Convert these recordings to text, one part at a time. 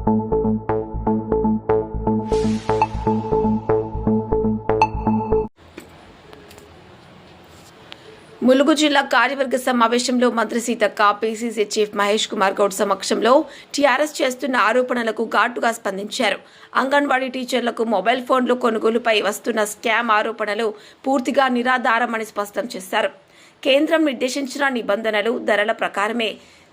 ములుగు జిల్లా కార్యవర్గ సమావేశంలో మంత్రి సీతక్క, పీసీసీ చీఫ్ మహేష్ కుమార్ గౌడ్ సమక్షంలో టీఆర్ఎస్ చేస్తున్న ఆరోపణలకు ఘాటుగా స్పందించారు. అంగన్వాడీ టీచర్లకు మొబైల్ ఫోన్లు కొనుగోలుపై వస్తున్న స్కామ్ ఆరోపణలు పూర్తిగా నిరాధారమని స్పష్టం చేశారు. కేంద్రం నిర్దేశించిన నిబంధనలు, ధరల ప్రకారమే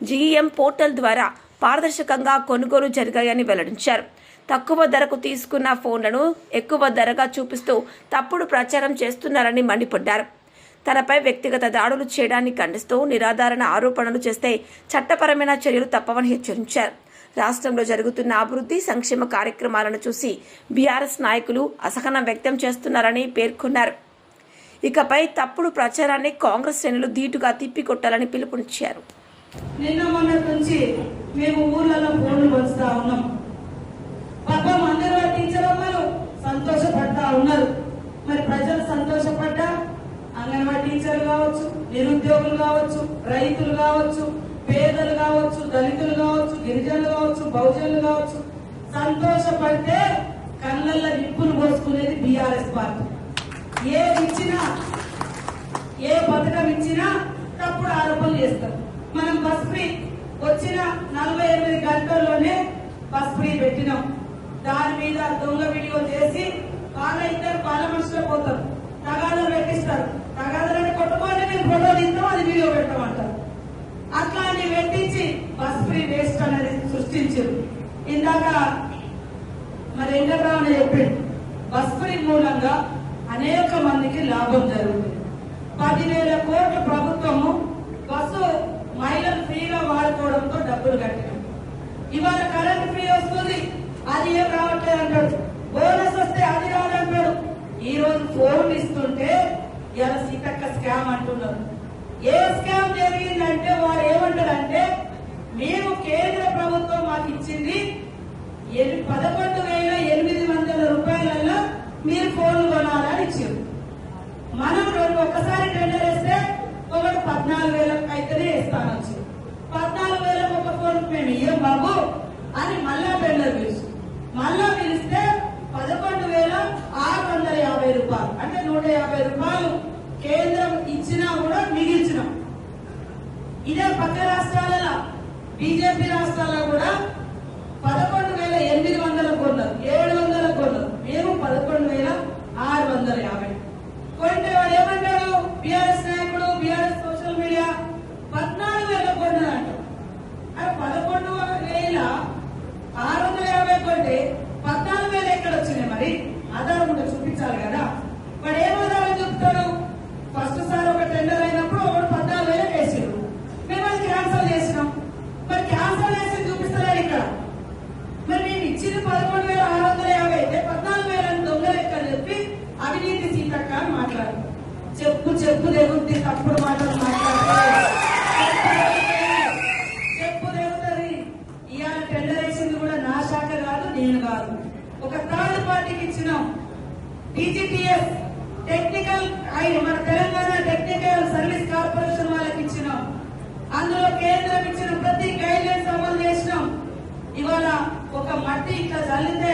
జీఈఎం పోర్టల్ ద్వారా పారదర్శకంగా కొనుగోలు జరిగాయని వెల్లడించారు. తక్కువ ధరకు తీసుకున్న ఫోన్లను ఎక్కువ ధరగా చూపిస్తూ తప్పుడు ప్రచారం చేస్తున్నారని మండిపడ్డారు. తనపై వ్యక్తిగత దాడులు చేయడాన్ని ఖండిస్తూ నిరాధారణ ఆరోపణలు చేస్తే చట్టపరమైన చర్యలు తప్పవని హెచ్చరించారు. రాష్ట్రంలో జరుగుతున్న అభివృద్ధి, సంక్షేమ కార్యక్రమాలను చూసి బీఆర్ఎస్ నాయకులు అసహనం వ్యక్తం చేస్తున్నారని పేర్కొన్నారు. ఇకపై తప్పుడు ప్రచారాన్ని కాంగ్రెస్ శ్రేణులు ధీటుగా తిప్పికొట్టాలని పిలుపునిచ్చారు. నిన్న మొన్నటి నుంచి మేము ఊర్లలో ఫోన్లు పంచుతా ఉన్నాం. పాపం అందరూ టీచర్ అమ్మలు సంతోషపడతా ఉన్నారు. మరి ప్రజలు సంతోషపడ్డా అంగన్వాడీ టీచర్లు కావచ్చు, నిరుద్యోగులు కావచ్చు, రైతులు కావచ్చు, పేదలు కావచ్చు, దళితులు కావచ్చు, గిరిజనులు కావచ్చు, బహుజనులు కావచ్చు, సంతోషపడితే కళ్ళల్లో నిప్పులు పోసుకునేది బీఆర్ఎస్ పార్టీ. ఏదిచ్చినా, ఏ పథకం ఇచ్చినా తప్పుడు ఆరోపణలు చేస్తారు. మనం బస్ ఫ్రీ వచ్చిన 48 గంటల్లోనే బస్ ఫ్రీ పెట్టినాం. దాని మీద దొంగ వీడియో చేసి వాళ్ళ ఇద్దరు బాల మనుషులు పోతారు, తగాదాలు పెట్టిస్తారు. తగాదాలని కొట్టుకోండి, మేము ఫోటో తీస్తాం, అది వీడియో పెట్టమంటారు. అట్లాంటి పెట్టించి బస్ ఫ్రీ వేస్ట్ అనేది సృష్టించారు. ఇందాక మరి వెంకటరావు చెప్పింది, బస్ ఫ్రీ మూలంగా అనేక మందికి లాభం జరుగుతుంది. 10,000 కోట్ల ప్రభుత్వము బస్సు మహిళలు ఫ్రీగా వాడుకోవడంతో డబ్బులు కట్టినాం. ఇవాళ కరెంట్ ఫ్రీ వస్తుంది, అది ఏం రావట్లేదు అంటాడు. బోనస్ వస్తే అది రాదంటాడు. ఈ రోజు ఫోన్ ఇస్తుంటే ఇలా సీతక్క స్కామ్ అంటున్నారు. ఏ స్కామ్ జరిగిందంటే వారు ఏమంటారంటే, మేము కేంద్ర ప్రభుత్వం మాకు ఇచ్చింది 11,800 రూపాయలలో మీరు ఫోన్లు కొనాలని ఇచ్చారు. మనం ఒక్కసారి టెండర్ వేస్తే ఒకటి 14,000 అయితేనే ఇస్తాను వచ్చి 14,000 ఒక ఫోన్ మేము ఇయ్యం బాబు అని మళ్ళా టెండర్ పిలుసు. మళ్ళా పిలిస్తే 11,650 రూపాయలు, అంటే 150 రూపాయలు కేంద్రం ఇచ్చినా కూడా మిగిల్చినాం. ఇదే పక్క రాష్ట్రాలలో, బీజేపీ రాష్ట్రాల్లో కూడా 11,800 కొన్నారు, 700 కొన్నారు. మేము 11,650 కొంటే వాడు ఏమంటారు, బీఆర్ఎస్ నాయకుడు, బీఆర్ఎస్ సోషల్ మీడియా 14,000 కొన్నారు అంటారు. 11,650 కొంటే 14,000 ఎక్కడ వచ్చినాయి? మరి ఆధారం ఉంటే చూపించాలి కదా. వాడు ఏం ఆధారం చెప్తాడు? ఫస్ట్ సార్ ఒక టెండర్ అయినప్పుడు ఒకటి 14,000 వేసాడు, మేము అది క్యాన్సల్ చేసినాం. మరి క్యాన్సల్ చేసి చూపిస్తలేదు ఇక్కడ. మరి మేము ఇచ్చింది 11,650 అయితే 14,000 దొంగ లెక్క చెప్పి అవినీతి సీతక్క అని మాట్లాడు. చెప్పు తెగుద్ది, తప్పుడు మాటలు మాట్లాడుతుంది. చెప్పు తెగుతుంది. ఇవాళ టెండర్ వేసింది కూడా నా శాఖ కాదు, నేను కాదు, ఒక థర్డ్ పార్టీకి ఇచ్చినాం. టీజీటీఎస్ టెక్నికల్ మన తెలంగాణ టెక్నికల్ సర్వీస్ కార్పొరేషన్ వాళ్ళకి ఇచ్చినాం. అందులో కేంద్రం ఇచ్చిన ప్రతి గైడ్ లైన్స్ అమలు చేసినాం. ఇవాళ ఒక మట్టి ఇట్లా చల్లితే